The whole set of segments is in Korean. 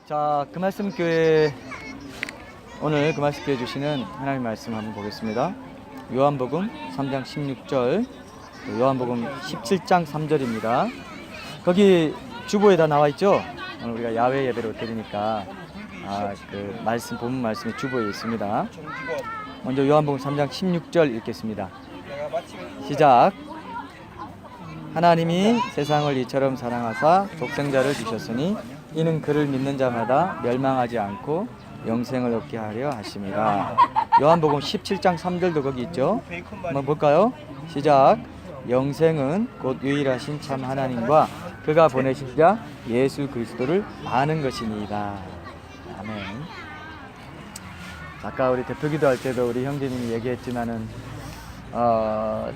자, 그 말씀 교회 오늘 그 말씀 교회 주시는 하나님 말씀 한번 보겠습니다. 요한복음 3장 16절, 요한복음 17장 3절입니다. 거기 주보에 다 나와 있죠. 오늘 우리가 야외 예배로 드리니까 그 말씀 본문 말씀이 주보에 있습니다. 먼저 요한복음 3장 16절 읽겠습니다. 시작. 하나님이 세상을 이처럼 사랑하사 독생자를 주셨으니 이는 그를 믿는 자마다 멸망하지 않고 영생을 얻게 하려 하심이라. 요한복음 17장 3절도 거기 있죠. 한번 볼까요? 시작. 영생은 곧 유일하신 참 하나님과 그가 보내신 자 예수 그리스도를 아는 것이니이다. 아멘. 아까 우리 대표기도 할 때도 우리 형제님이 얘기했지만은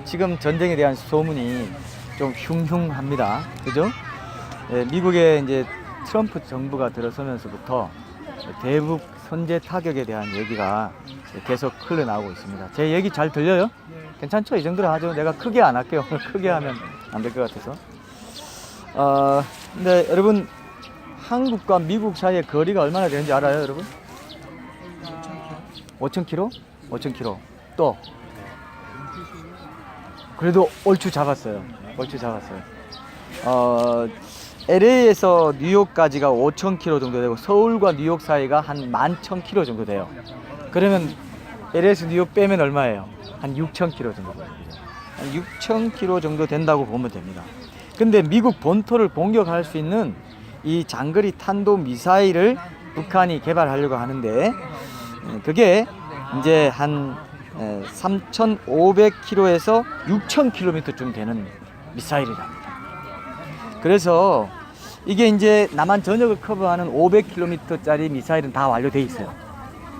지금 전쟁에 대한 소문이 좀 흉흉합니다. 그죠? 미국의 이제 트럼프 정부가 들어서면서부터 대북 선제 타격에 대한 얘기가 계속 흘러나오고 있습니다. 제 얘기 잘 들려요? 괜찮죠? 이 정도로 하죠. 내가 크게 안 할게요. 크게 하면 안 될 것 같아서. 근데 여러분, 한국과 미국 사이의 거리가 얼마나 되는지 알아요, 여러분? 5,000km? 5,000km. 또 그래도 얼추 잡았어요. LA에서 뉴욕까지가 5,000km 정도 되고 서울과 뉴욕 사이가 한 11,000km 정도 돼요. 그러면 LA에서 뉴욕 빼면 얼마예요? 한 6,000km 정도 됩니다. 한 6,000km 정도 된다고 보면 됩니다. 근데 미국 본토를 공격할 수 있는 이 장거리 탄도 미사일을 북한이 개발하려고 하는데 그게 이제 한 3,500km에서 6,000km쯤 되는 미사일이랍니다. 그래서 이게 이제 남한 전역을 커버하는 500km짜리 미사일은 다 완료돼 있어요.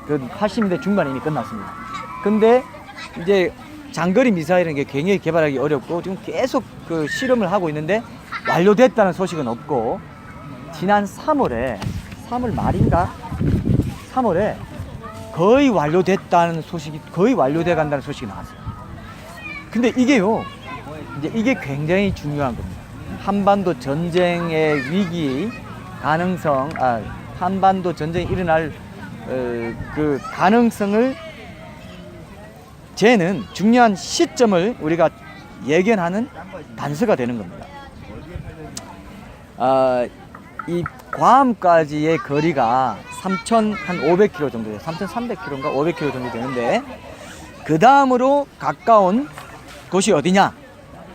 그 80년대 중반에 이미 끝났습니다. 근데 이제 장거리 미사일은 이게 굉장히 개발하기 어렵고 지금 계속 그 실험을 하고 있는데 완료됐다는 소식은 없고, 지난 3월 말인가? 3월에 거의 완료됐다는 소식이, 거의 완료돼 간다는 소식이 나왔어요. 근데 이게요, 이제 이게 굉장히 중요한 겁니다. 한반도 전쟁의 위기 가능성, 한반도 전쟁이 일어날 그 가능성을 재는 중요한 시점을 우리가 예견하는 단서가 되는 겁니다. 이 괌까지의 거리가 3,500km 정도 돼요. 3,300km인가 500km 정도 되는데, 그 다음으로 가까운 곳이 어디냐?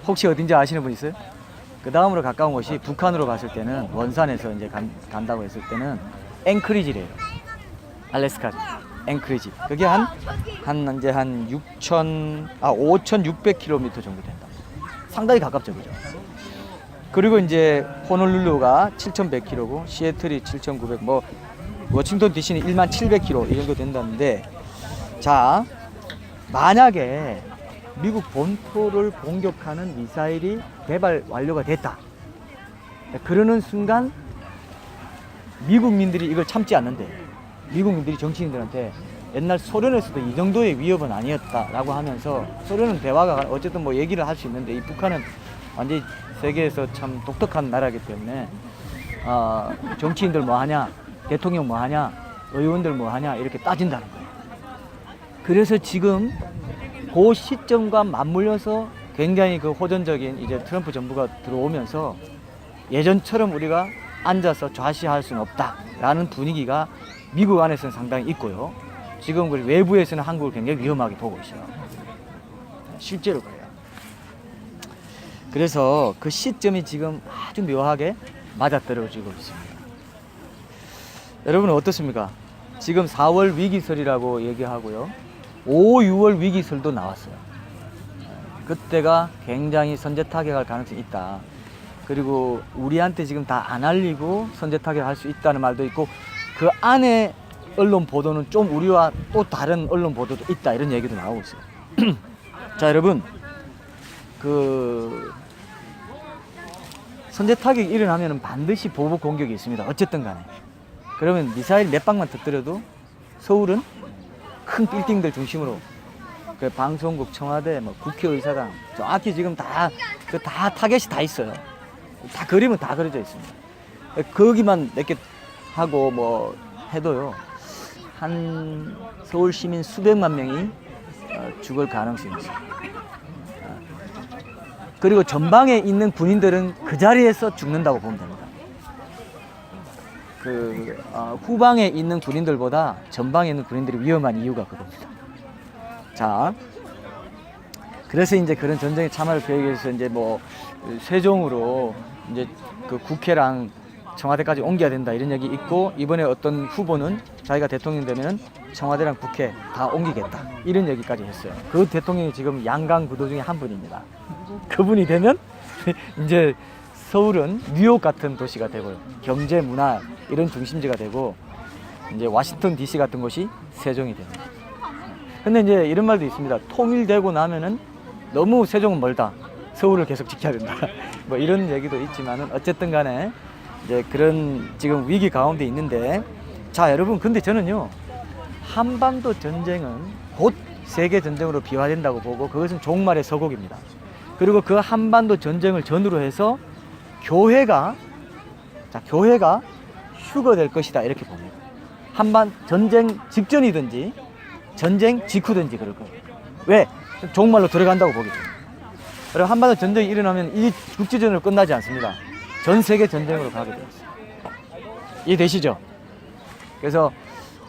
혹시 어딘지 아시는 분 있어요? 그 다음으로 가까운 곳이 북한으로 봤을 때는, 원산에서 이제 간다고 했을 때는 앵크리지래요. 알래스카 앵크리지. 그게 한 5,600km 정도 된다. 상당히 가깝죠, 그죠? 그리고 이제 호놀룰루가 7,100km고 시애틀이 7,900, 뭐 워싱턴 DC는 17,000km 이 정도 된다는데, 자, 만약에 미국 본토를 공격하는 미사일이 개발 완료가 됐다. 그러는 순간 미국민들이 이걸 참지 않는데, 미국민들이 정치인들한테 옛날 소련에서도 이 정도의 위협은 아니었다라고 하면서, 소련은 대화가 어쨌든 뭐 얘기를 할 수 있는데, 이 북한은 완전히 세계에서 참 독특한 나라이기 때문에 정치인들 뭐 하냐, 대통령 뭐 하냐, 의원들 뭐 하냐 이렇게 따진다는 거예요. 그래서 지금 그 시점과 맞물려서 굉장히 그 호전적인 이제 트럼프 정부가 들어오면서 예전처럼 우리가 앉아서 좌시할 수는 없다라는 분위기가 미국 안에서는 상당히 있고요. 지금 우리 외부에서는 한국을 굉장히 위험하게 보고 있어요. 실제로 그래요. 그래서 그 시점이 지금 아주 묘하게 맞아떨어지고 있습니다. 여러분은 어떻습니까? 지금 4월 위기설이라고 얘기하고요. 5, 6월 위기설도 나왔어요. 그때가 굉장히 선제 타격할 가능성이 있다. 그리고 우리한테 지금 다 안 알리고 선제 타격할 수 있다는 말도 있고, 그 안에 언론 보도는 좀 우리와 또 다른 언론 보도도 있다, 이런 얘기도 나오고 있어요. 자, 여러분, 그 선제 타격이 일어나면 반드시 보복 공격이 있습니다. 어쨌든 간에. 그러면 미사일 몇 방만 터뜨려도 서울은 큰 빌딩들 중심으로, 그 방송국, 청와대, 뭐 국회의사당, 정확히 지금 다 타겟이 다 있어요. 다 그림은 다 그려져 있습니다. 거기만 몇 개 하고 뭐 해도요, 한 서울 시민 수백만 명이 죽을 가능성이 있어요. 그리고 전방에 있는 군인들은 그 자리에서 죽는다고 보면 됩니다. 후방에 있는 군인들보다 전방에 있는 군인들이 위험한 이유가 그겁니다. 자, 그래서 이제 그런 전쟁에 참여를 계획해서 이제 뭐 세종으로 이제 그 국회랑 청와대까지 옮겨야 된다 이런 얘기 있고, 이번에 어떤 후보는 자기가 대통령 되면 청와대랑 국회 다 옮기겠다 이런 얘기까지 했어요. 그 대통령이 지금 양강 구도 중에 한 분입니다. 그분이 되면 이제 서울은 뉴욕 같은 도시가 되고요, 경제 문화 이런 중심지가 되고, 이제 워싱턴 DC 같은 곳이 세종이 됩니다. 근데 이제 이런 말도 있습니다. 통일되고 나면은 너무 세종은 멀다, 서울을 계속 지켜야 된다 뭐 이런 얘기도 있지만은 어쨌든 간에 이제 그런 지금 위기 가운데 있는데, 자 여러분, 근데 저는요, 한반도 전쟁은 곧 세계 전쟁으로 비화된다고 보고, 그것은 종말의 서곡입니다. 그리고 그 한반도 전쟁을 전후로 해서 교회가 휴거될 것이다 이렇게 봅니다. 전쟁 직전이든지 전쟁 직후든지 그럴 거예요. 왜? 종말로 들어간다고 보기 때문에. 그리고 한반도 전쟁이 일어나면 이 국제전으로 끝나지 않습니다. 전 세계 전쟁으로 가게 되어 있어요. 이해되시죠? 그래서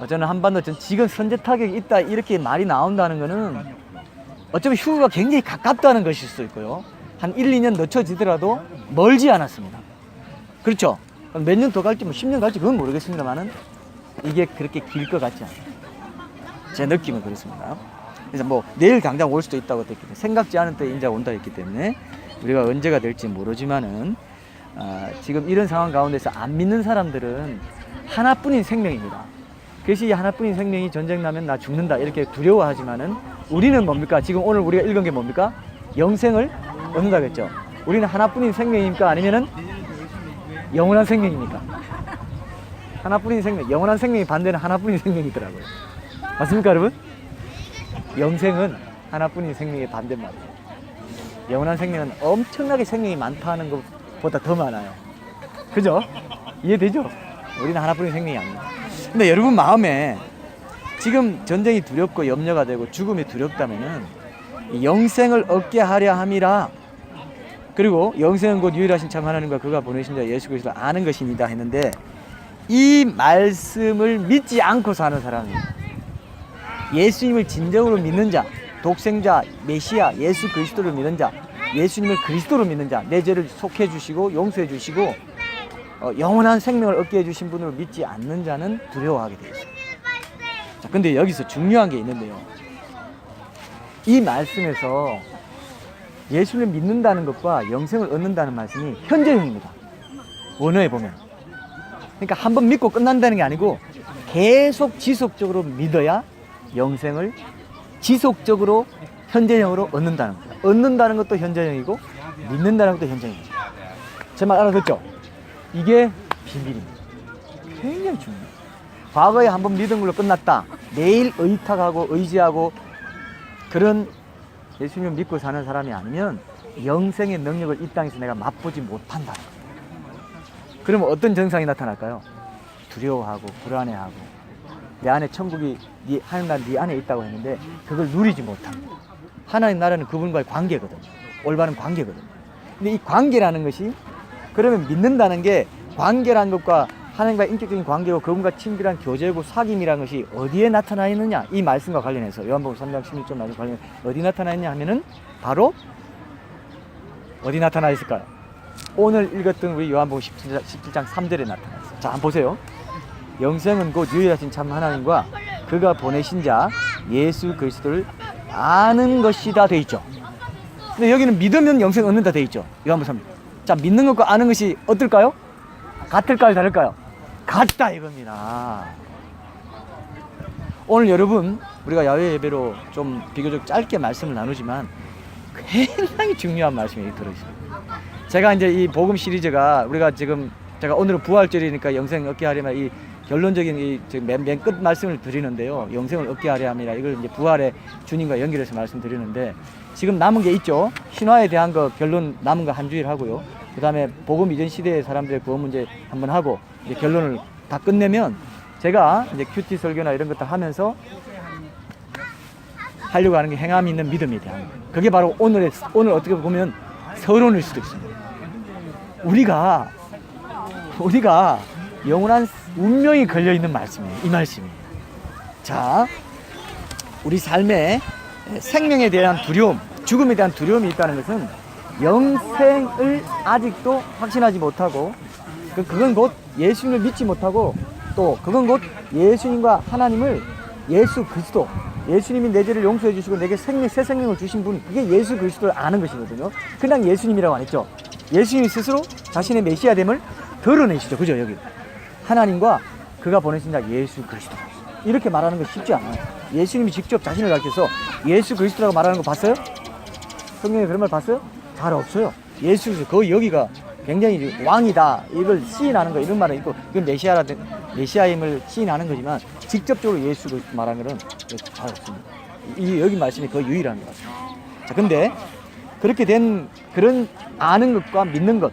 저는 한반도 지금 선제 타격이 있다 이렇게 말이 나온다는 거는 어쩌면 휴거가 굉장히 가깝다는 것일 수 있고요, 한 1, 2년 늦춰지더라도 멀지 않았습니다. 그렇죠? 몇 년 더 갈지 뭐 10년 갈지 그건 모르겠습니다만은 이게 그렇게 길 것 같지 않아요. 제 느낌은 그렇습니다. 그래서 뭐 내일 당장 올 수도 있다고 했기 때문에, 생각지 않은 때 인자 온다 했기 때문에 우리가 언제가 될지 모르지만은 지금 이런 상황 가운데서 안 믿는 사람들은 하나뿐인 생명입니다. 그래서 이 하나뿐인 생명이 전쟁 나면 나 죽는다 이렇게 두려워하지만은, 우리는 뭡니까? 지금 오늘 우리가 읽은 게 뭡니까? 영생을 얻는다고 했죠. 우리는 하나뿐인 생명입니까? 아니면은 영원한 생명입니까? 하나뿐인 생명, 영원한 생명이 반대는 하나뿐인 생명이더라고요. 맞습니까 여러분? 영생은 하나뿐인 생명의 반대말이에요. 영원한 생명은 엄청나게 생명이 많다는 것보다 더 많아요. 그죠? 이해되죠? 우리는 하나뿐인 생명이 아닙니다. 근데 여러분 마음에 지금 전쟁이 두렵고 염려가 되고 죽음이 두렵다면은 영생을 얻게 하려 함이라, 그리고 영생은 곧 유일하신 참 하나님과 그가 보내신 자 예수 그리스도를 아는 것입니다 했는데, 이 말씀을 믿지 않고 사는 사람이, 예수님을 진정으로 믿는 자, 독생자 메시아 예수 그리스도를 믿는 자, 예수님을 그리스도로 믿는 자, 내 죄를 속해 주시고 용서해 주시고 영원한 생명을 얻게 해주신 분을 믿지 않는 자는 두려워하게 되어 있습니다. 자, 근데 여기서 중요한 게 있는데요, 이 말씀에서 예수를 믿는다는 것과 영생을 얻는다는 말씀이 현재형입니다. 원어에 보면. 그러니까 한번 믿고 끝난다는 게 아니고 계속 지속적으로 믿어야 영생을 지속적으로 현재형으로 얻는다는 거예요. 얻는다는 것도 현재형이고 믿는다는 것도 현재형이죠. 제 말 알아듣죠? 이게 비밀입니다. 굉장히 중요해요. 과거에 한번 믿은 걸로 끝났다, 내일 의탁하고 의지하고 그런 예수님을 믿고 사는 사람이 아니면 영생의 능력을 이 땅에서 내가 맛보지 못한다는 거예요. 그러면 어떤 증상이 나타날까요? 두려워하고 불안해하고, 내 안에 천국이 하나님 나라 네 안에 있다고 했는데 그걸 누리지 못합니다. 하나님 나라는 그분과의 관계거든요. 올바른 관계거든요. 근데 이 관계라는 것이, 그러면 믿는다는 게 관계라는 것과 하나님과 인격적인 관계고 그분과 친밀한 교제고 사귐이라는 것이 어디에 나타나 있느냐, 이 말씀과 관련해서 요한복음 3장 16절 말씀 관련 어디 나타나 있냐 하면은 바로 어디 나타나 있을까요? 오늘 읽었던 우리 요한복음 17장 3절에 나타나 있어요. 자, 한번 보세요. 영생은 곧 유일하신 참 하나님과 그가 보내신 자 예수 그리스도를 아는 것이다 돼 있죠. 근데 여기는 믿으면 영생 얻는다 돼 있죠. 요한복음 3절. 자, 믿는 것과 아는 것이 어떨까요? 같을까요? 다를까요? 같다 이겁니다. 오늘 여러분, 우리가 야외 예배로 좀 비교적 짧게 말씀을 나누지만 굉장히 중요한 말씀이 들어있습니다. 제가 이제 이 복음 시리즈가, 우리가 지금 제가 오늘은 부활절이니까 영생 얻게 하려면 이 결론적인 이 맨 끝 말씀을 드리는데요, 영생을 얻게 하려 함이라, 이걸 이제 부활의 주님과 연결해서 말씀드리는데, 지금 남은 게 있죠. 신화에 대한 거 결론 남은 거 한 주일 하고요. 그 다음에 복음 이전 시대의 사람들의 구원 문제 한번 하고 이제 결론을 다 끝내면 제가 이제 큐티 설교나 이런 것들 하면서 하려고 하는 게 행함이 있는 믿음에 대한, 그게 바로 오늘 어떻게 보면 서론일 수도 있습니다. 우리가 영원한 운명이 걸려있는 말씀이에요. 이 말씀이. 자, 우리 삶에 생명에 대한 두려움, 죽음에 대한 두려움이 있다는 것은 영생을 아직도 확신하지 못하고, 그건 곧 예수님을 믿지 못하고, 또 그건 곧 예수님과 하나님을, 예수 그리스도, 예수님이 내 죄를 용서해 주시고 내게 새 생명을 주신 분, 그게 예수 그리스도를 아는 것이거든요. 그냥 예수님이라고 안 했죠. 예수님이 스스로 자신의 메시아됨을 드러내시죠. 그죠? 여기 하나님과 그가 보내신 자 예수 그리스도, 이렇게 말하는 거 쉽지 않아요. 예수님이 직접 자신을 가르쳐서 예수 그리스도라고 말하는 거 봤어요? 성경에 그런 말 봤어요? 잘 없어요. 예수 그리스도, 거의 여기가 굉장히 왕이다, 이걸 시인하는 거, 이런 말은 있고, 이건 메시아임을 시인하는 거지만 직접적으로 예수 그리스도 말하는 것은 잘 없습니다. 여기 말씀이 거의 유일한 것 같아요. 자, 근데 그렇게 된 그런 아는 것과 믿는 것,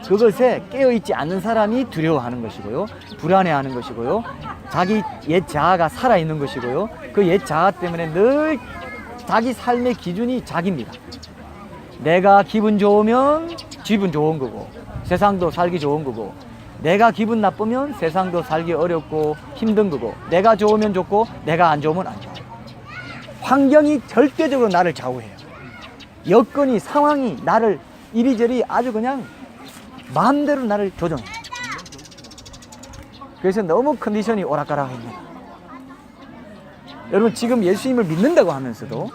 그것에 깨어있지 않는 사람이 두려워하는 것이고요, 불안해하는 것이고요, 자기 옛 자아가 살아있는 것이고요, 그 옛 자아 때문에 늘 자기 삶의 기준이 자기입니다. 내가 기분 좋으면 기분 좋은 거고 세상도 살기 좋은 거고, 내가 기분 나쁘면 세상도 살기 어렵고 힘든 거고, 내가 좋으면 좋고 내가 안 좋으면 안 좋아요. 환경이 절대적으로 나를 좌우해요. 여건이, 상황이 나를 이리저리 아주 그냥 마음대로 나를 조정해요. 그래서 너무 컨디션이 오락가락합니다. 여러분, 지금 예수님을 믿는다고 하면서도,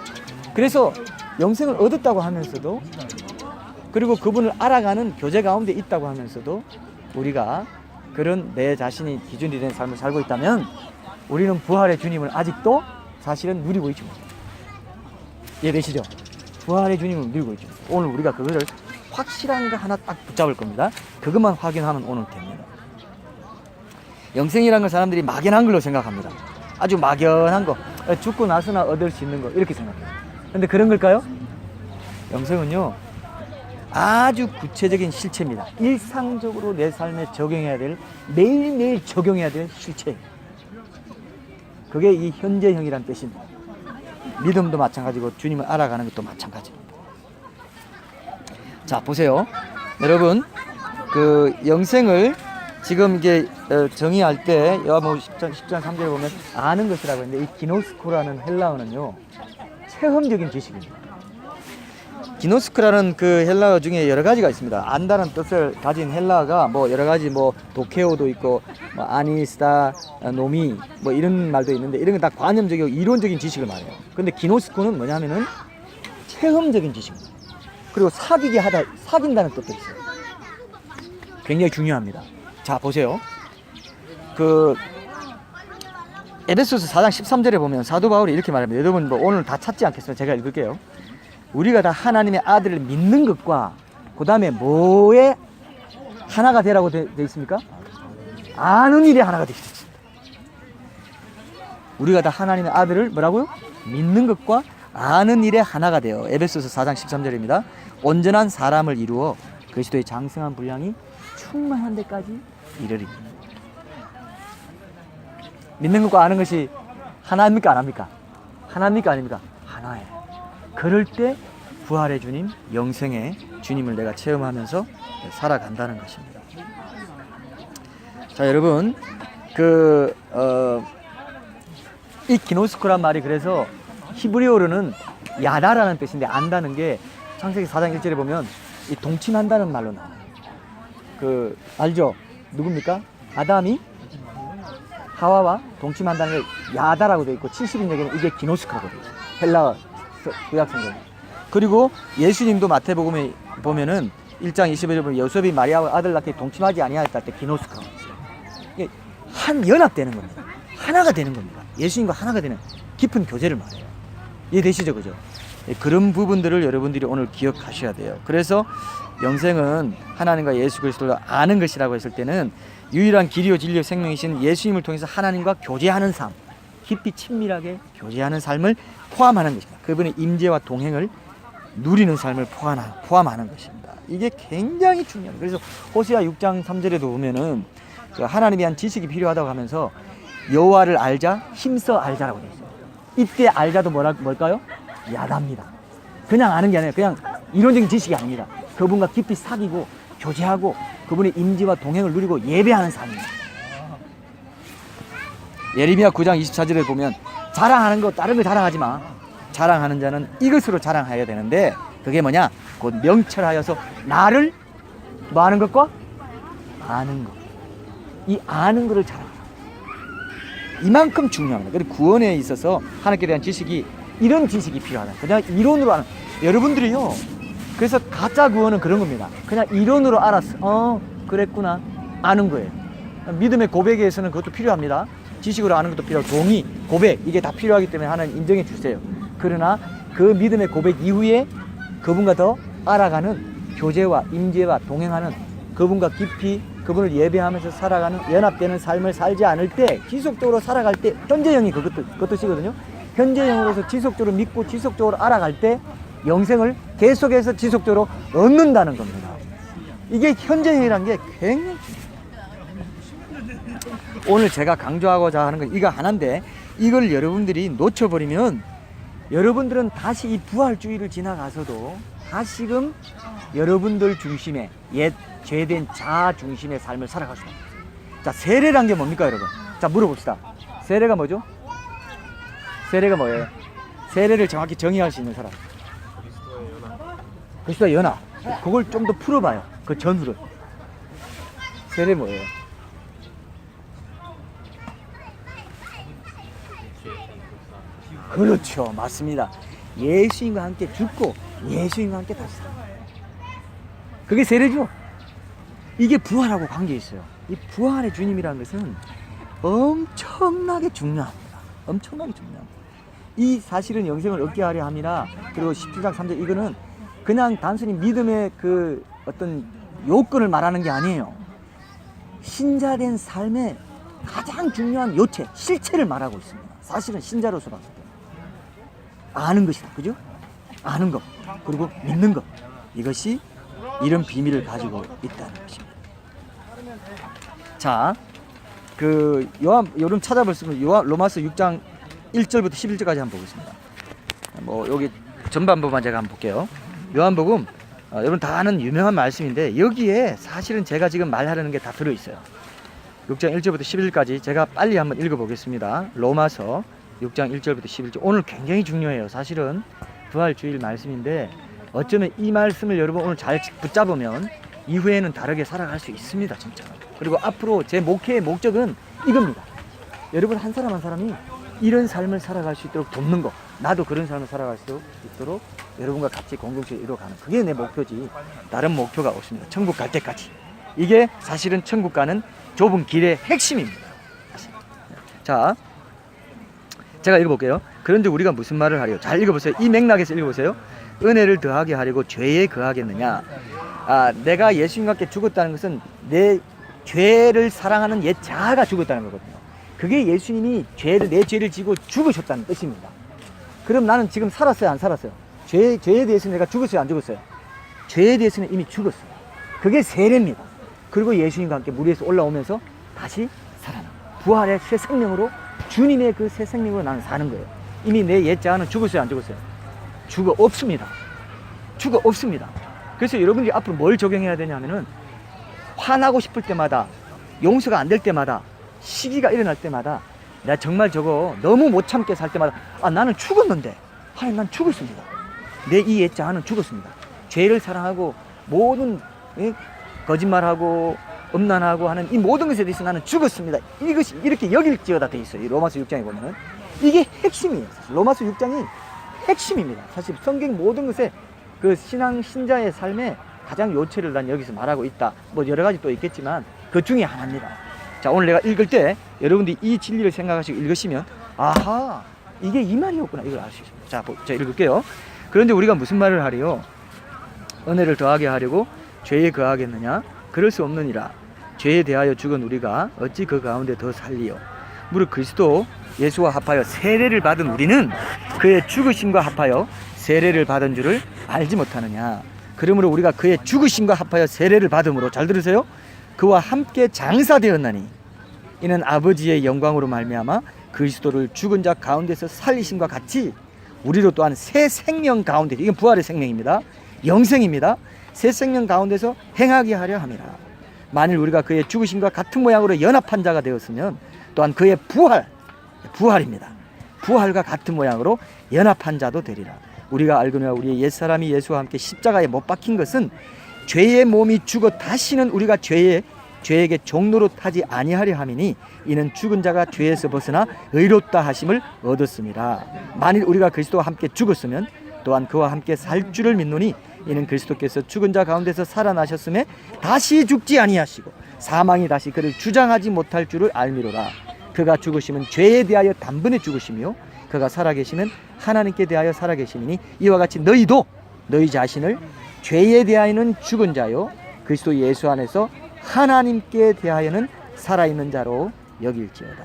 그래서 영생을 얻었다고 하면서도, 그리고 그분을 알아가는 교제 가운데 있다고 하면서도 우리가 그런 내 자신이 기준이 된 삶을 살고 있다면 우리는 부활의 주님을 아직도 사실은 누리고 있죠. 이해되시죠? 부활의 주님을 누리고 있죠. 오늘 우리가 그거를 확실한 거 하나 딱 붙잡을 겁니다. 그것만 확인하면 오늘 됩니다. 영생이라는 걸 사람들이 막연한 걸로 생각합니다. 아주 막연한 거, 죽고 나서나 얻을 수 있는 거, 이렇게 생각해요. 근데 그런 걸까요? 영생은요, 아주 구체적인 실체입니다. 일상적으로 내 삶에 적용해야 될, 매일매일 적용해야 될 실체예요. 그게 이 현재형이란 뜻입니다. 믿음도 마찬가지고 주님을 알아가는 것도 마찬가지입니다. 자, 보세요. 여러분, 그 영생을 지금 이게 정의할 때 요한복음 10장 3절에 보면 아는 것이라고 했는데, 이 기노스코라는 헬라어는요, 체험적인 지식입니다. 기노스크라는 그 헬라어 중에 여러 가지가 있습니다. 안다는 뜻을 가진 헬라어가 뭐 여러 가지, 뭐 도케오도 있고, 뭐 아니스타, 노미, 뭐 이런 말도 있는데, 이런 건 다 관념적이고 이론적인 지식을 말해요. 근데 기노스코는 뭐냐면은 체험적인 지식입니다. 그리고 사귄다는 뜻도 있어요. 굉장히 중요합니다. 자, 보세요. 그 에베소서 4장 13절에 보면 사도 바울이 이렇게 말합니다. 여러분, 뭐 오늘 다 찾지 않겠습니다. 제가 읽을게요. 우리가 다 하나님의 아들을 믿는 것과 그 다음에 뭐에 하나가 되라고 돼 있습니까? 아는 일에 하나가 되어 있습니다. 우리가 다 하나님의 아들을 뭐라고요? 믿는 것과 아는 일에 하나가 되어, 에베소서 4장 13절입니다. 온전한 사람을 이루어 그리스도의 장성한 분량이 충만한 데까지 이르리. 믿는 것과 아는 것이 하나입니까, 안 합니까? 하나입니까, 아닙니까? 하나예요. 그럴 때 부활의 주님, 영생의 주님을 내가 체험하면서 살아간다는 것입니다. 자, 여러분, 이 기노스코란 말이, 그래서 히브리어로는 야다라는 뜻인데, 안다는 게 창세기 4장 1절에 보면 이 동침한다는 말로 나와요. 알죠? 누굽니까? 아담이 하와와 동침한다는 게 야다라고 되어 있고, 70인역에는 이게 기노스코거든요. 헬라어 구약성경. 그리고 예수님도 마태복음에 보면은 1장 25절에 보면 요셉이 마리아와 아들 낳게 동침하지 아니하였다 할 때 기노스코. 이게 한 연합되는 겁니다. 하나가 되는 겁니다. 예수님과 하나가 되는 깊은 교제를 말해요. 이해되시죠? 그죠? 그런 부분들을 여러분들이 오늘 기억하셔야 돼요. 그래서 영생은 하나님과 예수 그리스도를 아는 것이라고 했을 때는 유일한 길이요 진리요 생명이신 예수님을 통해서 하나님과 교제하는 삶, 깊이 친밀하게 교제하는 삶을 포함하는 것입니다. 그분의 임재와 동행을 누리는 삶을 포함하는 것입니다. 이게 굉장히 중요합니다. 그래서 호세아 6장 3절에도 보면은 그 하나님에 대한 지식이 필요하다고 하면서 여호와를 알자, 힘써 알자라고 되어 있어요. 이때 알자도 뭘까요? 야답니다. 그냥 아는 게 아니라 그냥 이론적인 지식이 아닙니다. 그분과 깊이 사귀고 교제하고 그분의 임재와 동행을 누리고 예배하는 삶입니다. 예레미야 9장 24절에 보면 자랑하는 거 다른 거 자랑하지 마. 자랑하는 자는 이것으로 자랑해야 되는데 그게 뭐냐? 곧 명철하여서 나를 뭐 하는 것과 아는 것. 이 아는 것을 자랑하라. 이만큼 중요합니다. 그리고 구원에 있어서 하나님께 대한 지식이 이런 지식이 필요하다. 그냥 이론으로 아는. 여러분들이요. 그래서 가짜 구원은 그런 겁니다. 그냥 이론으로 알았어. 그랬구나. 아는 거예요. 믿음의 고백에서는 그것도 필요합니다. 지식으로 아는 것도 필요하고 동의, 고백 이게 다 필요하기 때문에 하나님 인정해 주세요. 그러나 그 믿음의 고백 이후에 그분과 더 알아가는 교제와 임재와 동행하는 그분과 깊이 그분을 예배하면서 살아가는 연합되는 삶을 살지 않을 때 지속적으로 살아갈 때 현재형이 그것 뜻이거든요. 현재형으로서 지속적으로 믿고 지속적으로 알아갈 때 영생을 계속해서 지속적으로 얻는다는 겁니다. 이게 현재형이라는 게 굉장히 오늘 제가 강조하고자 하는 건 이거 하나인데 이걸 여러분들이 놓쳐버리면 여러분들은 다시 이 부활주의를 지나가서도 다시금 여러분들 중심의 옛 죄된 자아 중심의 삶을 살아갈 수가 없어요. 자, 세례란 게 뭡니까 여러분? 자, 물어봅시다. 세례가 뭐죠? 세례가 뭐예요? 세례를 정확히 정의할 수 있는 사람. 그리스도의 연합. 그걸 좀 더 풀어봐요. 그 전후를. 세례 뭐예요? 그렇죠. 맞습니다. 예수님과 함께 죽고 예수님과 함께 다시 살아요. 그게 세례죠. 이게 부활하고 관계 있어요. 이 부활의 주님이라는 것은 엄청나게 중요합니다. 엄청나게 중요합니다. 이 사실은 영생을 얻게 하려 함이라. 그리고 17장 3절 이거는 그냥 단순히 믿음의 그 어떤 요건을 말하는 게 아니에요. 신자된 삶의 가장 중요한 요체, 실체를 말하고 있습니다. 사실은 신자로서 봤을 때 아는 것이다. 그죠? 아는 것 그리고 믿는 것 이것이 이런 비밀을 가지고 있다는 것입니다. 자, 그 요즘 찾아볼 수 있는 로마서 6장 1절부터 11절까지 한번 보겠습니다. 뭐 여기 전반부만 제가 한번 볼게요. 요한복음 여러분 다 아는 유명한 말씀인데 여기에 사실은 제가 지금 말하려는 게 다 들어있어요. 6장 1절부터 11절까지 제가 빨리 한번 읽어보겠습니다. 로마서 6장 1절부터 11절 오늘 굉장히 중요해요. 사실은 부활주일 말씀인데 어쩌면 이 말씀을 여러분 오늘 잘 붙잡으면 이후에는 다르게 살아갈 수 있습니다. 진짜. 그리고 앞으로 제 목회의 목적은 이겁니다. 여러분 한 사람 한 사람이 이런 삶을 살아갈 수 있도록 돕는 거, 나도 그런 삶을 살아갈 수 있도록 여러분과 같이 공동체를 이루어가는 그게 내 목표지 다른 목표가 없습니다. 천국 갈 때까지. 이게 사실은 천국 가는 좁은 길의 핵심입니다. 자, 제가 읽어볼게요. 그런데 우리가 무슨 말을 하리요? 잘 읽어보세요. 이 맥락에서 읽어보세요. 은혜를 더하게 하려고 죄에 거하겠느냐? 내가 예수님과 함께 죽었다는 것은 내 죄를 사랑하는 옛 자아가 죽었다는 거거든요. 그게 예수님이 내 죄를 지고 죽으셨다는 뜻입니다. 그럼 나는 지금 살았어요? 안 살았어요? 죄에 대해서 내가 죽었어요? 안 죽었어요? 죄에 대해서는 이미 죽었어요. 그게 세례입니다. 그리고 예수님과 함께 물 위에서 올라오면서 다시 살아나. 부활의 새 생명으로 주님의 그 새 생명으로 나는 사는 거예요. 이미 내 옛 자아는 죽었어요? 안 죽었어요? 죽어 없습니다. 죽어 없습니다. 그래서 여러분들이 앞으로 뭘 적용해야 되냐면은 화나고 싶을 때마다 용서가 안 될 때마다 시기가 일어날 때마다 내가 정말 저거 너무 못 참게 살 때마다 나는 죽었는데 하나님 난 죽었습니다. 내 이 옛 자아는 죽었습니다. 죄를 사랑하고 모든 거짓말하고 음란하고 하는 이 모든 것에 대해서 나는 죽었습니다. 이것이 이렇게 여길지어다 돼 있어요. 이 로마서 6장에 보면은 이게 핵심이에요. 사실 로마서 6장이 핵심입니다. 사실 성경 모든 것에 그 신자의 삶에 가장 요체를 난 여기서 말하고 있다. 뭐 여러 가지 또 있겠지만 그 중에 하나입니다. 자, 오늘 내가 읽을 때 여러분들이 이 진리를 생각하시고 읽으시면 아하 이게 이 말이었구나 이걸 알 수 있습니다. 자, 제가 읽을게요. 그런데 우리가 무슨 말을 하리요? 은혜를 더하게 하려고 죄에 거하겠느냐? 그럴 수 없느니라. 죄에 대하여 죽은 우리가 어찌 그 가운데 더 살리요? 무릇 그리스도 예수와 합하여 세례를 받은 우리는 그의 죽으심과 합하여 세례를 받은 줄을 알지 못하느냐? 그러므로 우리가 그의 죽으심과 합하여 세례를 받음으로 잘 들으세요? 그와 함께 장사되었나니 이는 아버지의 영광으로 말미암아 그리스도를 죽은 자 가운데서 살리심과 같이 우리로 또한 새 생명 가운데, 이건 부활의 생명입니다. 영생입니다. 새 생명 가운데서 행하게 하려 함이라. 만일 우리가 그의 죽으심과 같은 모양으로 연합한 자가 되었으면 또한 그의 부활입니다. 부활과 같은 모양으로 연합한 자도 되리라. 우리가 알거니와 우리의 옛사람이 예수와 함께 십자가에 못 박힌 것은 죄의 몸이 죽어 다시는 우리가 죄에게 종로로 타지 아니하려 함이니 이는 죽은 자가 죄에서 벗어나 의롭다 하심을 얻었습니다. 만일 우리가 그리스도와 함께 죽었으면 또한 그와 함께 살 줄을 믿노니 이는 그리스도께서 죽은 자 가운데서 살아나셨음에 다시 죽지 아니하시고 사망이 다시 그를 주장하지 못할 줄을 알미로라. 그가 죽으시면 죄에 대하여 단번에 죽으시며 그가 살아계시면 하나님께 대하여 살아계시니 이와 같이 너희도 너희 자신을 죄에 대하여는 죽은 자요 그리스도 예수 안에서 하나님께 대하여는 살아있는 자로 여길지어다.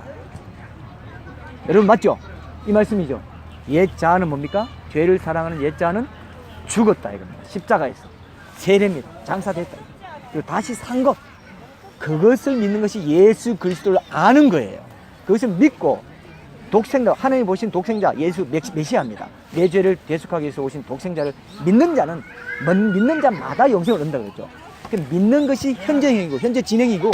여러분 맞죠? 이 말씀이죠. 옛 자아는 뭡니까? 죄를 사랑하는 옛 자아는 죽었다 이겁니다. 십자가에서 세례입니다. 장사됐다. 그리고 다시 산 것, 그것을 믿는 것이 예수 그리스도를 아는 거예요. 그것을 믿고 독생자, 하나님이 보신 독생자 예수 메시아입니다. 내 죄를 대속하기 위해서 오신 독생자를 믿는 자는 믿는 자마다 영생을 얻는다고 그랬죠. 믿는 것이 현재형이고 현재 진행이고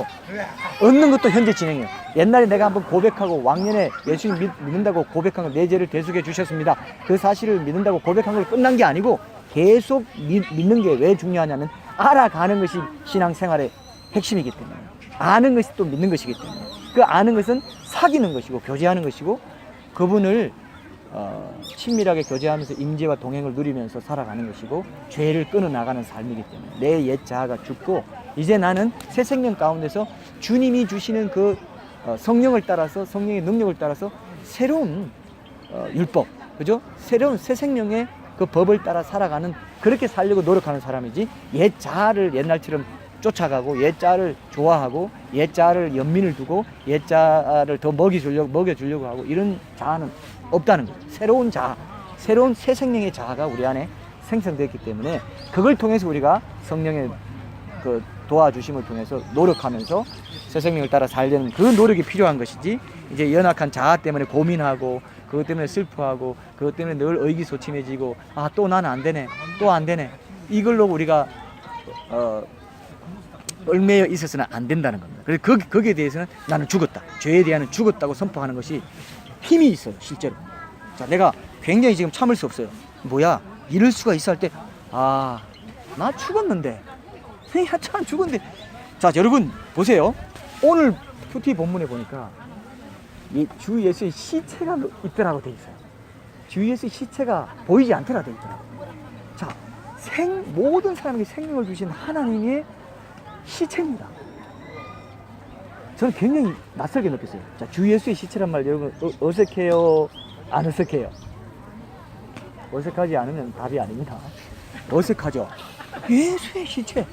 얻는 것도 현재 진행이에요. 옛날에 내가 한번 고백하고 왕년에 예수님 믿는다고 고백한 거, 내 죄를 대속해 주셨습니다. 그 사실을 믿는다고 고백한 걸 끝난 게 아니고 계속 믿는 게 왜 중요하냐면 알아가는 것이 신앙생활의 핵심이기 때문에, 아는 것이 또 믿는 것이기 때문에, 그 아는 것은 사귀는 것이고 교제하는 것이고 그분을 친밀하게 교제하면서 임재와 동행을 누리면서 살아가는 것이고 죄를 끊어나가는 삶이기 때문에 내 옛 자아가 죽고 이제 나는 새 생명 가운데서 주님이 주시는 그 성령을 따라서, 성령의 능력을 따라서 새로운 율법, 그죠? 새로운 새 생명의 그 법을 따라 살아가는, 그렇게 살려고 노력하는 사람이지 옛 자아를 옛날처럼 쫓아가고 옛 자아를 좋아하고 옛 자아를 연민을 두고 옛 자아를 더 먹여주려고 하고 이런 자아는 없다는 거죠. 새로운 자아, 새로운 새 생명의 자아가 우리 안에 생성되었기 때문에 그걸 통해서 우리가 성령의 그 도와주심을 통해서 노력하면서 새 생명을 따라 살려는 그 노력이 필요한 것이지, 이제 연약한 자아 때문에 고민하고 그것 때문에 슬퍼하고 그것 때문에 늘 의기소침해지고 또 나는 안 되네, 또 안 되네, 이걸로 우리가 얽매여 있어서는 안 된다는 겁니다. 그래서 거기에 대해서는 나는 죽었다, 죄에 대한 죽었다고 선포하는 것이 힘이 있어요, 실제로. 자, 내가 굉장히 지금 참을 수 없어요. 뭐야, 이럴 수가 있어 할 때, 나 죽었는데, 야, 참 죽었는데. 자, 여러분 보세요. 오늘 큐티 본문에 보니까 이 주 예수의 시체가 있더라고 돼 있어요. 주 예수의 시체가 보이지 않더라 돼 있더라고. 자, 모든 사람에게 생명을 주신 하나님의 시체입니다. 저는 굉장히 낯설게 느꼈어요. 자, 주 예수의 시체란 말 여러분 어색해요? 안 어색해요? 어색하지 않으면 답이 아닙니다. 어색하죠? 예수의 시체.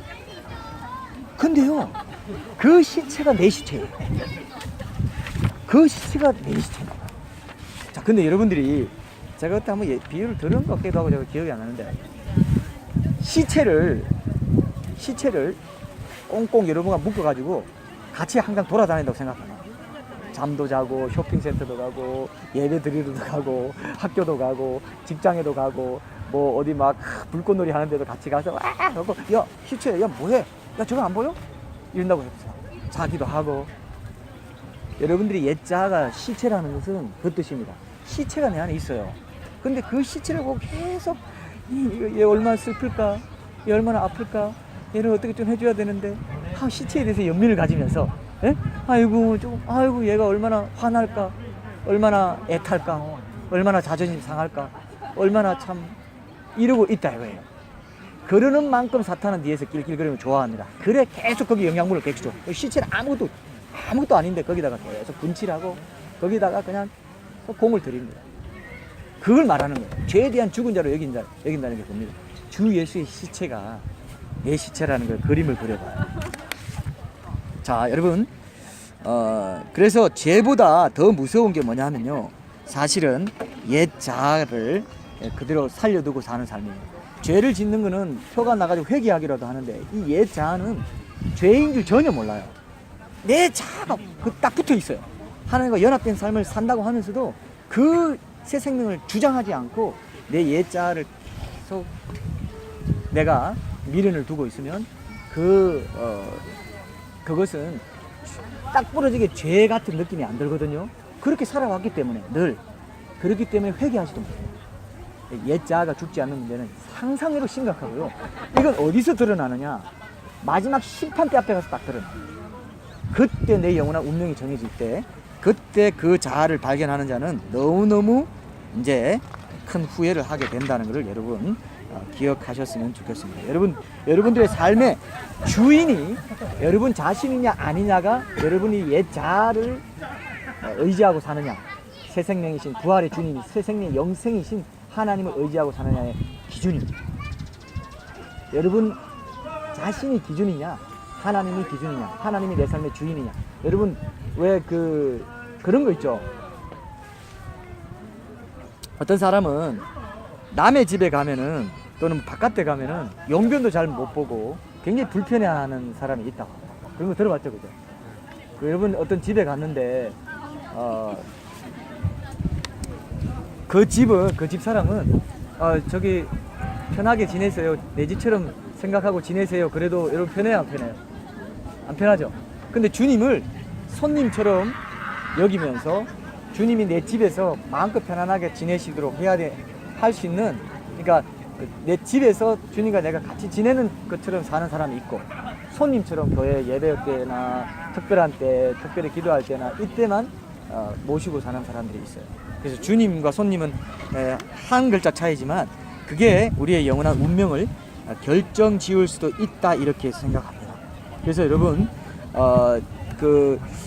근데요, 그 시체가 내 시체예요. 그 시체가 내 시체입니다. 자, 근데 여러분들이 제가 그때 한번 비유를 들은 것 같기도 하고 제가 기억이 안 나는데, 시체를 꽁꽁 여러분과 묶어가지고 같이 항상 돌아다닌다고 생각하나. 잠도 자고 쇼핑센터도 가고 예배 드리러도 가고 학교도 가고 직장에도 가고 뭐 어디 막 불꽃놀이 하는 데도 같이 가서 하고, 야 시체, 야 뭐해, 야 저거 안 보여? 이런다고 했어요. 자기도 하고. 여러분들이 옛 자아가 시체라는 것은 그 뜻입니다. 시체가 내 안에 있어요. 근데 그 시체를 보고 계속 얘 얼마나 슬플까, 얘 얼마나 아플까, 얘를 어떻게 좀 해줘야 되는데, 시체에 대해서 연민을 가지면서, 아이고 얘가 얼마나 화날까, 얼마나 애탈까, 얼마나 자존심 상할까, 얼마나 참 이러고 있다 이거예요. 그러는 만큼 사탄은 뒤에서 낄낄거리면 좋아합니다. 그래 계속 거기 영양분을 계속 줘. 시체는 아무것도 아닌데 거기다가 계속 분칠하고 거기다가 그냥 공을 들입니다. 그걸 말하는 거예요. 죄에 대한 죽은 자로 여긴다는 게 봅니다. 주 예수의 시체가 내 시체라는 걸 그림을 그려봐요. 자, 여러분, 그래서 죄보다 더 무서운 게 뭐냐 하면요, 사실은 옛 자아를 그대로 살려두고 사는 삶이에요. 죄를 짓는 거는 표가 나가지고 회개하기라도 하는데, 이 옛 자아는 죄인 줄 전혀 몰라요. 내 자아가 딱 붙어 있어요. 하나님과 연합된 삶을 산다고 하면서도 그 새 생명을 주장하지 않고 내 옛자아를 계속 내가 미련을 두고 있으면 그것은 딱 부러지게 죄 같은 느낌이 안 들거든요. 그렇게 살아왔기 때문에 늘 그렇기 때문에 회개하지도 못해요. 옛자아가 죽지 않는 문제는 상상외로 심각하고요. 이건 어디서 드러나느냐? 마지막 심판대 앞에 가서 딱 드러나요. 그때 내 영원한 운명이 정해질 때, 그때 그 자아를 발견하는 자는 너무너무 이제 큰 후회를 하게 된다는 것을 여러분 기억하셨으면 좋겠습니다. 여러분들의 삶의 주인이 여러분 자신이냐 아니냐가 여러분이 옛 자아를 의지하고 사느냐, 새 생명이신 부활의 주님이 새 생명의 영생이신 하나님을 의지하고 사느냐의 기준입니다. 여러분 자신이 기준이냐, 하나님이 기준이냐, 하나님이 내 삶의 주인이냐. 여러분 왜 그런 거 있죠. 어떤 사람은 남의 집에 가면은 또는 바깥에 가면은 용변도 잘 못 보고 굉장히 불편해하는 사람이 있다고. 그런 거 들어봤죠, 그죠? 여러분 어떤 집에 갔는데 그 집 사람은 저기 편하게 지내세요. 내 집처럼 생각하고 지내세요. 그래도 여러분 편해요, 안 편해요? 안 편하죠? 근데 주님을 손님처럼 여기면서 주님이 내 집에서 마음껏 편안하게 지내시도록 할 수 있는, 그러니까 내 집에서 주님과 내가 같이 지내는 것처럼 사는 사람이 있고, 손님처럼 교회 예배 때나 특별한 때, 특별히 기도할 때나 이때만 모시고 사는 사람들이 있어요. 그래서 주님과 손님은 한 글자 차이지만 그게 우리의 영원한 운명을 결정 지을 수도 있다, 이렇게 생각합니다. 그래서 여러분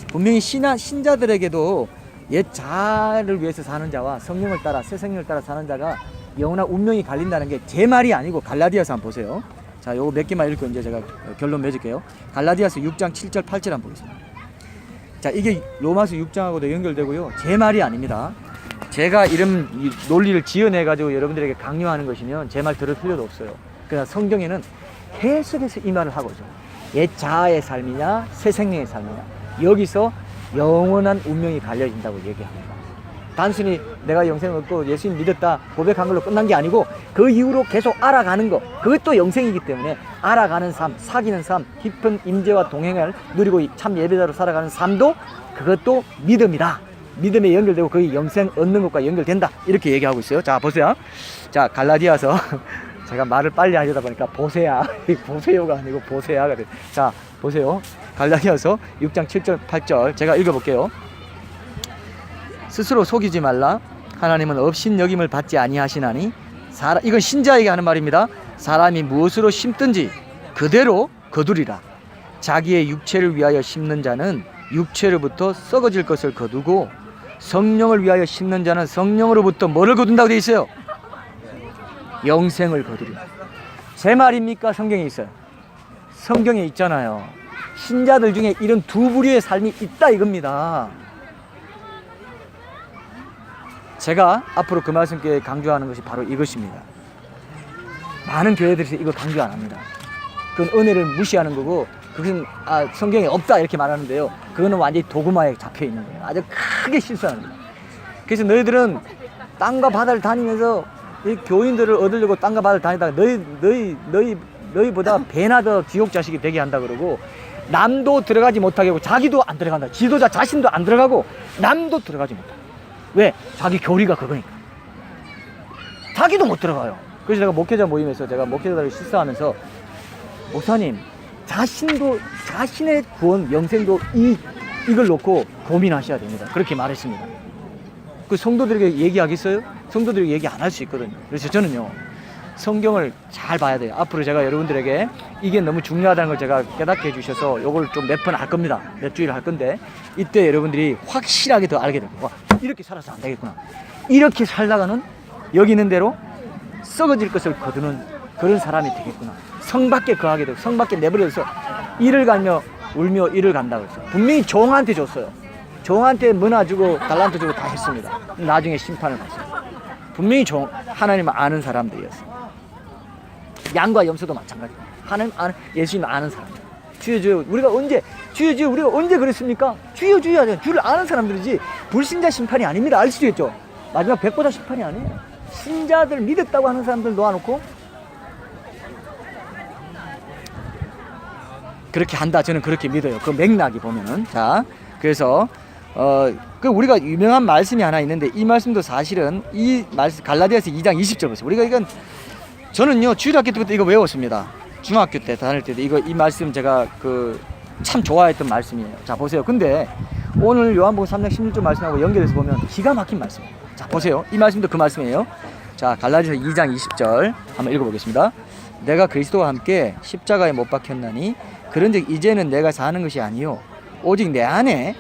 분명히 신자들에게도 옛 자아를 위해서 사는 자와 성령을 따라 새 생명을 따라 사는 자가 영원한 운명이 갈린다는 게 제 말이 아니고 갈라디아서 한번 보세요. 자, 요거 몇 개만 읽고 이제 제가 결론 맺을게요. 갈라디아서 6장 7절 8절 한번 보겠습니다. 자, 이게 로마서 6장하고도 연결되고요. 제 말이 아닙니다. 제가 이런 논리를 지어내 가지고 여러분들에게 강요하는 것이면 제 말 들을 필요도 없어요. 그러나 성경에는 계속해서 이 말을 하고 있어요. 옛 자아의 삶이냐 새 생명의 삶이냐, 여기서 영원한 운명이 갈려진다고 얘기합니다. 단순히 내가 영생을 얻고 예수님 믿었다 고백한 걸로 끝난 게 아니고 그 이후로 계속 알아가는 거, 그것도 영생이기 때문에 알아가는 삶, 사귀는 삶, 깊은 임재와 동행을 누리고 참 예배자로 살아가는 삶도 그것도 믿음이다. 믿음에 연결되고 거의 영생 얻는 것과 연결된다, 이렇게 얘기하고 있어요. 자, 보세요. 자, 갈라디아서 제가 말을 빨리 하려다 보니까 보세요가 아니고 보세야가 돼요. 자, 보세요. 갈라디아서 6장 7절 8절 제가 읽어볼게요. 스스로 속이지 말라. 하나님은 업신여김을 받지 아니하시나니, 이건 신자에게 하는 말입니다. 사람이 무엇으로 심든지 그대로 거두리라. 자기의 육체를 위하여 심는 자는 육체로부터 썩어질 것을 거두고, 성령을 위하여 심는 자는 성령으로부터 뭐를 거둔다고 되어 있어요? 영생을 거두리라. 제 말입니까? 성경에 있어요. 성경에 있잖아요. 신자들 중에 이런 두 부류의 삶이 있다, 이겁니다. 제가 앞으로 그 말씀께 강조하는 것이 바로 이것입니다. 많은 교회들에서 이거 강조 안 합니다. 그건 은혜를 무시하는 거고, 그건 성경에 없다 이렇게 말하는데요. 그거는 완전히 도구마에 잡혀 있는 거예요. 아주 크게 실수하는 거예요. 그래서 너희들은 땅과 바다를 다니면서 이 교인들을 얻으려고 땅과 바다를 다니다가 너희보다 배나 더 지옥 자식이 되게 한다 그러고, 남도 들어가지 못하게 하고 자기도 안 들어간다. 지도자 자신도 안 들어가고 남도 들어가지 못하고. 왜? 자기 교리가 그거니까. 자기도 못 들어가요. 그래서 제가 목회자 모임에서 제가 목회자들을 실사하면서, 목사님, 자신의 구원, 영생도 이걸 놓고 고민하셔야 됩니다. 그렇게 말했습니다. 그 성도들에게 얘기하겠어요? 성도들에게 얘기 안 할 수 있거든요. 그래서 저는요, 성경을 잘 봐야 돼요. 앞으로 제가 여러분들에게 이게 너무 중요하다는 걸 제가 깨닫게 해주셔서 요걸 좀 몇 번 할 겁니다. 몇 주일 할 건데, 이때 여러분들이 확실하게 더 알게 됩니다. 와, 이렇게 살아서 안 되겠구나. 이렇게 살다가는 여기 있는 대로 썩어질 것을 거두는 그런 사람이 되겠구나. 성 밖에 거하게 되고 성 밖에 내버려서 이를 가며 울며 이를 간다고 했어요. 분명히 종한테 줬어요. 종한테 문화 주고 달란트 주고 다 했습니다. 나중에 심판을 받습니다. 분명히 하나님을 아는 사람들이었어요. 양과 염소도 마찬가지예요. 하나님 예수님 아는 사람들. 주여 주여. 우리가 언제 주여 주여 우리가 언제 그랬습니까? 주여 주여 하잖아요. 주를 아는 사람들이지 불신자 심판이 아닙니다. 알 수도 있죠. 마지막 백보자 심판이 아니에요. 신자들 믿었다고 하는 사람들 놓아놓고 그렇게 한다. 저는 그렇게 믿어요. 그 맥락이 보면은. 자, 그래서 그 우리가 유명한 말씀이 하나 있는데 이 말씀도 사실은 이 말씀 갈라디아서 2장 20절 보세요. 우리가 이건 저는요 주일학교 때부터 이거 외웠습니다. 중학교 때 다닐 때도 이 말씀 제가 참 좋아했던 말씀이에요. 자 보세요. 근데 오늘 요한복음 3장 16절 말씀하고 연결해서 보면 기가 막힌 말씀이에요. 자 보세요. 이 말씀도 그 말씀이에요. 자 갈라디아서 2장 20절 한번 읽어보겠습니다. 내가 그리스도와 함께 십자가에 못 박혔나니 그런즉 이제는 내가 사는 것이 아니요 오직 내 안에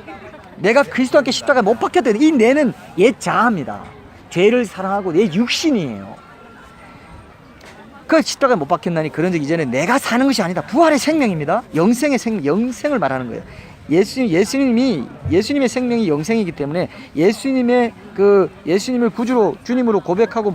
내가 그리스도와 함께 십자가에 못 박혔다. 이 내는 옛 자아입니다. 죄를 사랑하고 내 육신이에요. 그 십자가에 못 박혔나니 그런즉 이제는 내가 사는 것이 아니다. 부활의 생명입니다. 영생의 생명, 영생을 말하는 거예요. 예수님의 생명이 영생이기 때문에 예수님의 예수님을 구주로 주님으로 고백하고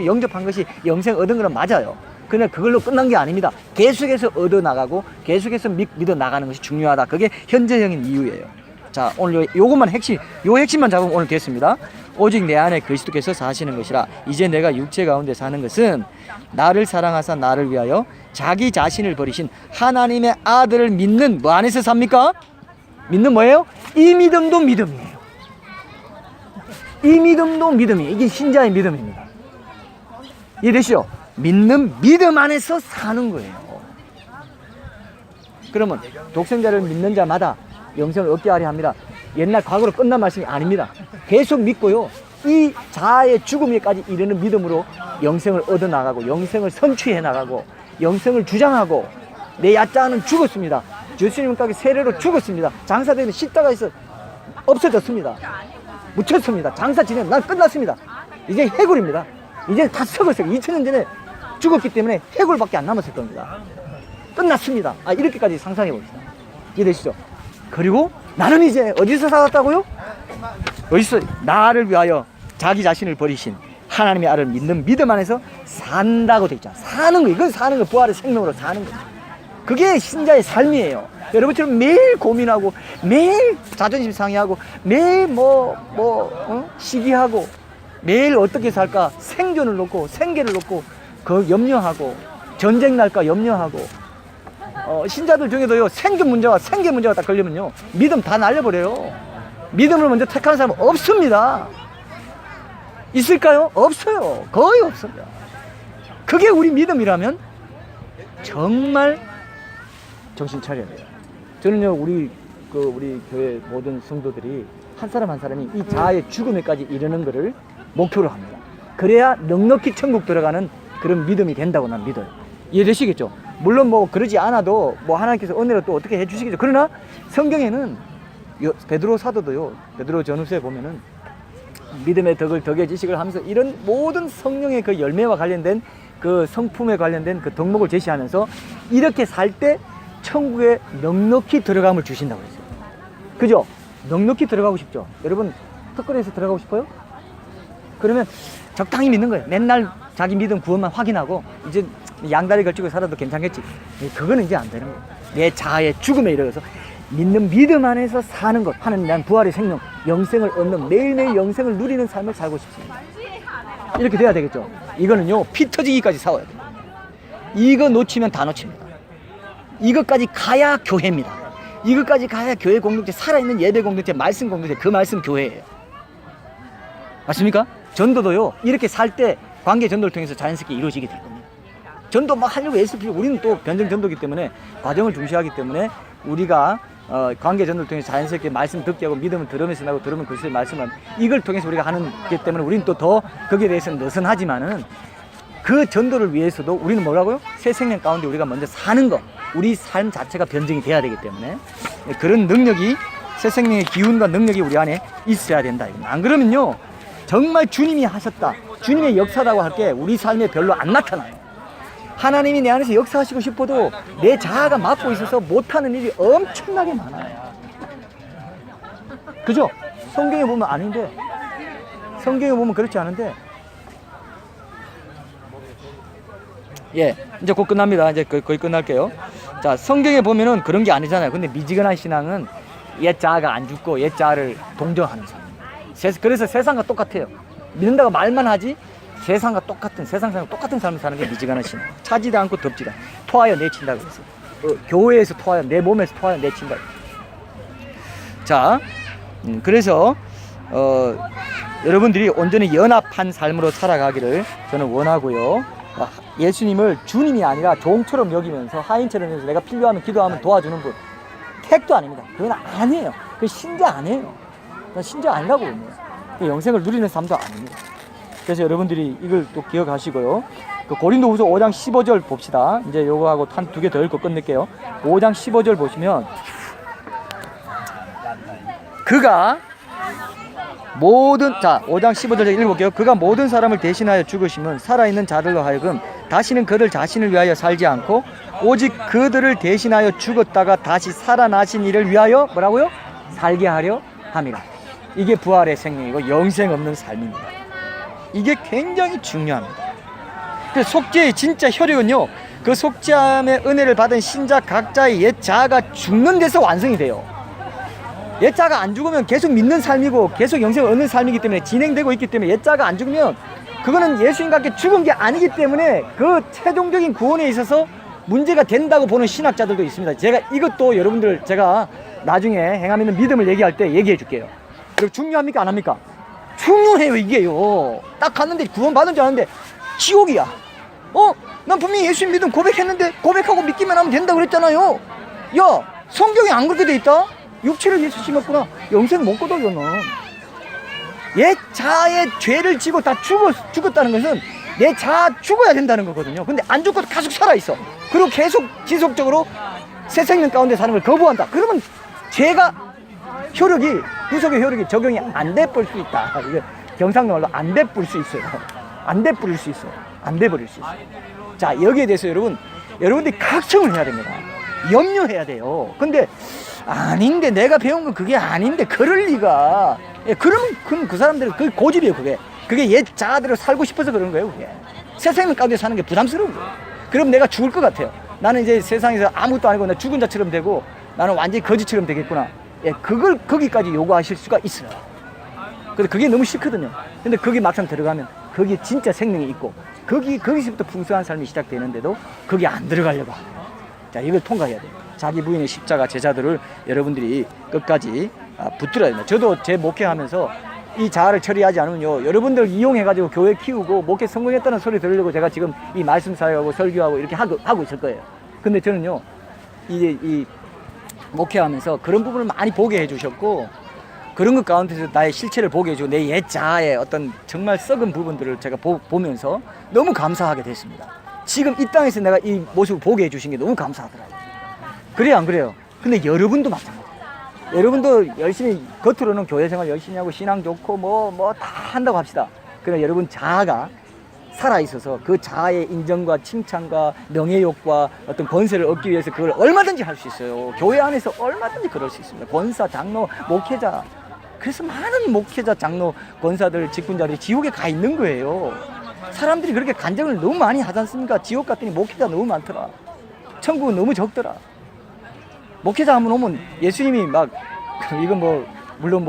영접한 것이 영생 얻은 거는 맞아요. 그러나 그걸로 끝난 게 아닙니다. 계속해서 얻어 나가고 계속해서 믿어 나가는 것이 중요하다. 그게 현재형인 이유예요. 자, 오늘 요것만 핵심만 잡으면 오늘 됐습니다. 오직 내 안에 그리스도께서 사시는 것이라. 이제 내가 육체 가운데 사는 것은 나를 사랑하사 나를 위하여 자기 자신을 버리신 하나님의 아들을 믿는 뭐 안에서 삽니까? 믿는 뭐예요? 이 믿음도 믿음이에요. 이 믿음도 믿음이에요. 이게 신자의 믿음입니다. 이해되시죠? 믿는 믿음 안에서 사는 거예요. 그러면 독생자를 믿는 자마다 영생을 얻게 하려 합니다. 옛날 과거로 끝난 말씀이 아닙니다. 계속 믿고요. 이 자아의 죽음에까지 이르는 믿음으로 영생을 얻어나가고 영생을 선취해 나가고 영생을 주장하고 내 야자는 죽었습니다. 예수님까지 세례로 죽었습니다. 장사되는 십자가에서 없어졌습니다. 묻혔습니다. 장사 진행 난 끝났습니다. 이제 해골입니다. 이제 다 썩었어요. 2000년 전에 죽었기 때문에 해골밖에 안 남았을 겁니다. 끝났습니다. 이렇게까지 상상해 봅시다. 이해되시죠? 그리고 나는 이제 어디서 살았다고요? 어디서? 나를 위하여 자기 자신을 버리신 하나님의 아들을 믿는 믿음 안에서 산다고 돼 있잖아. 사는 거, 이건 사는 거, 부활의 생명으로 사는 거. 그게 신자의 삶이에요. 여러분처럼 매일 고민하고 매일 자존심 상해하고 매일 시기하고 매일 어떻게 살까 생존을 놓고 생계를 놓고 염려하고 전쟁 날까 염려하고 신자들 중에도요 생존 문제와 생계 문제가 딱 걸리면요 믿음 다 날려버려요. 믿음을 먼저 택하는 사람은 없습니다. 있을까요? 없어요. 거의 없습니다. 그게 우리 믿음이라면 정말 정신 차려야 돼요. 저는요 우리 교회 모든 성도들이 한 사람 한 사람이 이 자아의 죽음에까지 이르는 것을 목표로 합니다. 그래야 넉넉히 천국 들어가는 그런 믿음이 된다고 난 믿어요. 이해되시겠죠? 물론 그러지 않아도 하나님께서 은혜로 또 어떻게 해주시겠죠. 그러나 성경에는 베드로 사도도요, 베드로 전후서에 보면은 믿음의 덕의 지식을 하면서 이런 모든 성령의 그 열매와 관련된 그 성품에 관련된 그 덕목을 제시하면서 이렇게 살 때 천국에 넉넉히 들어감을 주신다고 했어요. 그죠? 넉넉히 들어가고 싶죠? 여러분 턱걸이에서 들어가고 싶어요? 그러면 적당히 믿는 거예요. 맨날 자기 믿음 구원만 확인하고 이제 양다리 걸치고 살아도 괜찮겠지. 그거는 이제 안 되는 거예요. 내 자아의 죽음에 이르러서 믿는 믿음 안에서 사는 것. 하나님 난 부활의 생명, 영생을 얻는 매일매일 영생을 누리는 삶을 살고 싶습니다. 이렇게 돼야 되겠죠. 이거는요 피 터지기까지 싸워야 돼요. 이거 놓치면 다 놓칩니다. 이것까지 가야 교회입니다. 이것까지 가야 교회 공동체, 살아있는 예배 공동체, 말씀 공동체, 그 말씀 교회예요. 맞습니까? 전도도요 이렇게 살 때 관계 전도를 통해서 자연스럽게 이루어지게 될 겁니다. 전도 막 하려고 애쓸 필요, 우리는 또 변정 전도기 때문에 과정을 중시하기 때문에 우리가 관계 전도를 통해서 자연스럽게 말씀 듣게 하고 믿음을 들으면서 나고 들으면 그리스도의 말씀을 이걸 통해서 우리가 하는 게 때문에 우리는 또 더 거기에 대해서는 느슨하지만은 그 전도를 위해서도 우리는 뭐라고요? 새 생명 가운데 우리가 먼저 사는 거, 우리 삶 자체가 변증이 돼야 되기 때문에 그런 능력이, 새 생명의 기운과 능력이 우리 안에 있어야 된다. 안 그러면요 정말 주님이 하셨다, 주님의 역사라고 할 게 우리 삶에 별로 안 나타나요. 하나님이 내 안에서 역사하시고 싶어도 내 자아가 막고 있어서 못하는 일이 엄청나게 많아요. 그죠? 성경에 보면 아닌데, 성경에 보면 그렇지 않은데, 예, 이제 곧 끝납니다. 이제 거의 끝날게요. 자, 성경에 보면은 그런 게 아니잖아요. 근데 미지근한 신앙은 옛 자아가 안 죽고 옛 자아를 동정하는 삶입니다. 그래서 세상과 똑같아요. 믿는다고 말만 하지 세상과 똑같은, 세상과 똑같은 삶을 사는 게 미지근한 신앙. 차지도 않고 덥지도 않고 토하여 내친다고 그랬어요. 교회에서 토하여, 내 몸에서 토하여 내친다. 자, 그래서 여러분들이 온전히 연합한 삶으로 살아가기를 저는 원하고요. 예수님을 주님이 아니라 종처럼 여기면서 하인처럼 여기면서 내가 필요하면 기도하면 도와주는 분, 택도 아닙니다. 그건 아니에요. 그 신자 아니에요. 그건 신자 아니라고 봅니다. 영생을 누리는 삶도 아닙니다. 그래서 여러분들이 이걸 또 기억하시고요. 그 고린도후서 5장 15절 봅시다. 이제 요거하고 한 두 개 더 읽고 끝낼게요. 5장 15절 보시면 그가 모든, 자 5장 15절 읽어볼게요. 그가 모든 사람을 대신하여 죽으시면 살아있는 자들로 하여금 다시는 그들 자신을 위하여 살지 않고 오직 그들을 대신하여 죽었다가 다시 살아나신 이를 위하여 뭐라고요? 살게 하려 함이라. 이게 부활의 생명이고 영생 없는 삶입니다. 이게 굉장히 중요합니다. 그 속죄의 진짜 효력은요, 그 속죄함의 은혜를 받은 신자 각자의 옛 자아가 죽는 데서 완성이 돼요. 옛 자아가 안 죽으면 계속 믿는 삶이고 계속 영생을 얻는 삶이기 때문에 진행되고 있기 때문에 옛 자아가 안 죽으면 그거는 예수님과 함께 죽은 게 아니기 때문에 그 최종적인 구원에 있어서 문제가 된다고 보는 신학자들도 있습니다. 제가 이것도 여러분들 제가 나중에 행함 있는 믿음을 얘기할 때 얘기해 줄게요. 그리고 중요합니까? 안 합니까? 중요해요. 이게요. 딱 갔는데 구원 받은 줄 아는데 지옥이야. 난 분명히 예수님 믿음 고백했는데 고백하고 믿기만 하면 된다고 그랬잖아요. 야, 성경에 안 그렇게 돼 있다? 육체를 예수 심었구나. 영생 못 거둬. 너는 옛 자아의 죄를 지고 다 죽었다는 것은 내 자아 죽어야 된다는 거거든요. 근데 안 죽고 계속 살아있어. 그리고 계속 지속적으로 새 생명 가운데 사는 걸 거부한다. 그러면 죄가 효력이, 구속의 효력이 적용이 안 돼 버릴 수 있다. 이게 경상도말로 안 돼 버릴 수 있어요. 안 돼 버릴 수 있어. 안 돼 버릴 수 있어. 자, 여기에 대해서 여러분들이 각성을 해야 됩니다. 염려해야 돼요. 근데 아닌데, 내가 배운 건 그게 아닌데, 그럴 리가. 그러면 그 사람들은 그 고집이에요. 그게 옛 자아대로 살고 싶어서 그런 거예요. 그게 새 생명 가운데 사는 게 부담스러운 거예요. 그럼 내가 죽을 것 같아요. 나는 이제 세상에서 아무것도 아니고 나 죽은 자처럼 되고 나는 완전히 거지처럼 되겠구나. 그걸 거기까지 요구하실 수가 있어요. 근데 그게 너무 싫거든요. 근데 거기 막상 들어가면 거기에 진짜 생명이 있고 거기서부터 풍성한 삶이 시작되는데도 거기 안 들어가려고 합니다. 자, 이걸 통과해야 돼요. 자기 부인의 십자가 제자들을 여러분들이 끝까지 붙들어야 됩니다. 저도 제 목회하면서 이 자아를 처리하지 않으면요, 여러분들 이용해가지고 교회 키우고 목회 성공했다는 소리 들으려고 제가 지금 이 말씀 사역하고 설교하고 이렇게 하고 있을 거예요. 근데 저는요, 이 목회하면서 그런 부분을 많이 보게 해주셨고, 그런 것 가운데서 나의 실체를 보게 해주고 내 옛 자아의 어떤 정말 썩은 부분들을 제가 보면서 너무 감사하게 됐습니다. 지금 이 땅에서 내가 이 모습을 보게 해주신 게 너무 감사하더라고요. 그래요, 안 그래요? 근데 여러분도 마찬가지예요. 여러분도 열심히 겉으로는 교회 생활 열심히 하고 신앙 좋고 뭐 다 한다고 합시다. 그러나 여러분 자아가 살아있어서 그 자아의 인정과 칭찬과 명예욕과 어떤 권세를 얻기 위해서 그걸 얼마든지 할 수 있어요. 교회 안에서 얼마든지 그럴 수 있습니다. 권사, 장로, 목회자. 그래서 많은 목회자, 장로, 권사들, 직분자들이 지옥에 가 있는 거예요. 사람들이 그렇게 간증을 너무 많이 하지 않습니까? 지옥 갔더니 목회자 너무 많더라. 천국은 너무 적더라. 목회자 한번 오면 예수님이 막 이건 물론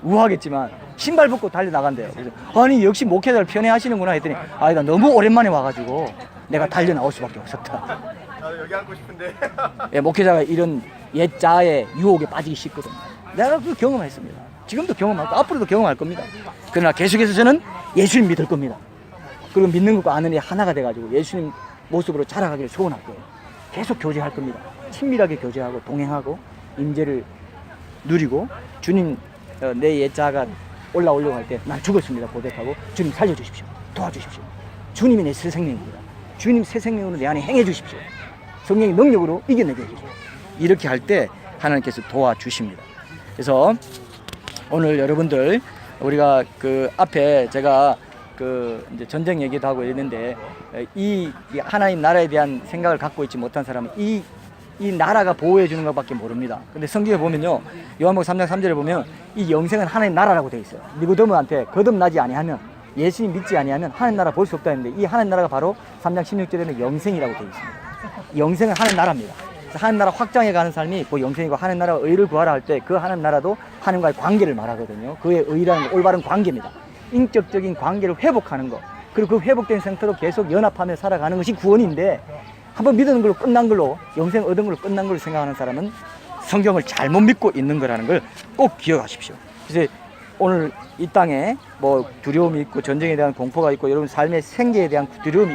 우아하겠지만 신발 벗고 달려나간대요. 그래서 아니 역시 목회자를 편애하시는구나 했더니 나 너무 오랜만에 와가지고 내가 달려나올 수밖에 없었다. 나도 여기 앉고 싶은데. 목회자가 이런 옛 자아의 유혹에 빠지기 쉽거든요. 내가 그 경험했습니다. 지금도 경험하고 앞으로도 경험할 겁니다. 그러나 계속해서 저는 예수님 믿을 겁니다. 그리고 믿는 것과 아는 이 하나가 돼가지고 예수님 모습으로 자라가기를 소원할 거예요. 계속 교제할 겁니다. 친밀하게 교제하고 동행하고 임재를 누리고 주님, 내 옛 자아가 올라오려고 할 때 난 죽었습니다 고백하고 주님 살려주십시오. 도와주십시오. 주님이 내 새 생명입니다. 주님 새 생명으로 내 안에 행해 주십시오. 성령의 능력으로 이겨내게 해주십시오. 이렇게 할 때 하나님께서 도와주십니다. 그래서 오늘 여러분들 우리가 그 앞에 제가 그 이제 전쟁 얘기도 하고 있는데 이 하나님 나라에 대한 생각을 갖고 있지 못한 사람은 이 나라가 보호해 주는 것밖에 모릅니다. 근데 성경에 보면요, 요한복음 3장 3절에 보면 이 영생은 하나님 나라라고 되어 있어요. 니고데모한테 거듭나지 아니하면, 예수님 믿지 아니하면 하나님 나라 볼 수 없다 했는데 이 하나님 나라가 바로 3장 16절에는 영생이라고 되어 있습니다. 영생을 하는 나라입니다. 하는 나라 확장해 가는 삶이 그 영생이고, 하는 나라 의를 구하라 할 때 그 하는 나라도 하는과의 관계를 말하거든요. 그의 의라는 건 올바른 관계입니다. 인격적인 관계를 회복하는 것, 그리고 그 회복된 상태로 계속 연합하며 살아가는 것이 구원인데, 한번 믿는 걸로 끝난 걸로, 영생 얻은 걸로 끝난 걸로 생각하는 사람은 성경을 잘못 믿고 있는 거라는 걸 꼭 기억하십시오. 그래서 오늘 이 땅에 뭐 두려움이 있고 전쟁에 대한 공포가 있고 여러분 삶의 생계에 대한 두려움이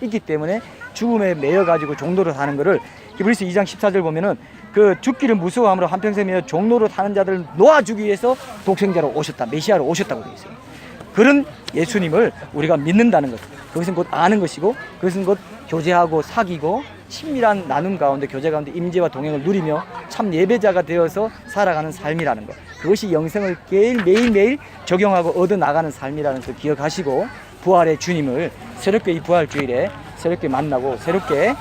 있기 때문에 죽음에 매여 가지고 종로로 사는 거를 히브리서 2장 14절 보면은 그 죽기를 무서워함으로 한평생 매여 종로로 사는 자들을 놓아주기 위해서 독생자로 오셨다, 메시아로 오셨다고 되어 있어요. 그런 예수님을 우리가 믿는다는 것, 그것은 곧 아는 것이고, 그것은 곧 교제하고 사귀고 친밀한 나눔 가운데, 교제 가운데 임재와 동행을 누리며 참 예배자가 되어서 살아가는 삶이라는 것, 그것이 영생을 매일매일 적용하고 얻어 나가는 삶이라는 것을 기억하시고, 부활의 주님을 새롭게 이 부활주일에 새롭게 만나고 새롭게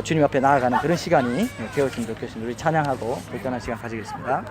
주님 앞에 나아가는 그런 시간이 되었으면 좋겠습니다. 우리 찬양하고 결단한 시간 가지겠습니다.